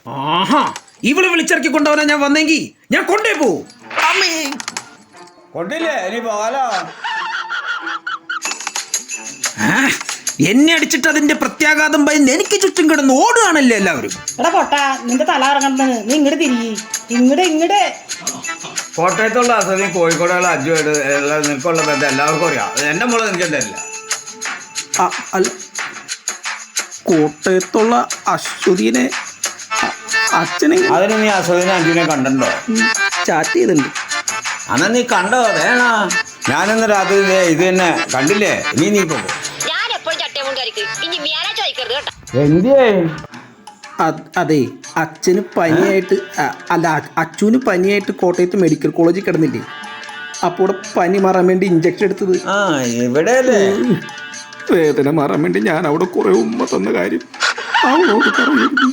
ആഹാ, ഇവള് വിളിച്ചിറക്കി കൊണ്ടുപോകാനാ ഞാൻ വന്നെങ്കി ഞാൻ കൊണ്ടേ പോവും. അമ്മേ കൊണ്ടില്ലേ ഇനി പോകാലോ. എന്നെ അടിച്ചിട്ട് അതിന്റെ പ്രത്യാഘാതം ഭയന്ന് എനിക്ക് ചുറ്റും കിടന്ന് ഓടുകയാണല്ലേ എല്ലാവരും. എടാ പൊട്ടാ, നിന്റെ തല ഇറങ്ങണത് നീ ഇങ്ങോട്ട് തിരികെ, ഇങ്ങോട്ട്. കോട്ടയത്തുള്ള അസതി കോഴിക്കോടുള്ള അജുവായിട്ട് നിൽക്കുള്ള ബന്ധം എല്ലാവർക്കും അറിയാം. എൻ്റെ മോളെ നിൽക്കണ്ടല്ല. അല്ല, കോട്ടയത്തുള്ള അശ്വതിനെ അച്ഛനെ അതിന് നീ അസതിനെ അജുവിനെ കണ്ടോ? ചാറ്റ് ചെയ്തിട്ടുണ്ട്. അന്നാ നീ കണ്ടോ? വേണ ഞാനിന്ന് രാത്രി ഇത് തന്നെ കണ്ടില്ലേ. നീ പോകും എന്തിയേ? അതെ, അച്ഛന് പനിയായിട്ട് അല്ല അച്ഛന് പനിയായിട്ട് കോട്ടയത്ത് മെഡിക്കൽ കോളേജിൽ കിടന്നില്ലേ, അപ്പോൾ പനി മാറാൻ വേണ്ടി ഇഞ്ചക്ഷൻ എടുത്തത്. ആ ഇവിടെ വേദന മാറാൻ വേണ്ടി ഞാൻ അവിടെ കുറെ ഉമ്മ തന്ന കാര്യം അവളോട് പറയുന്നു.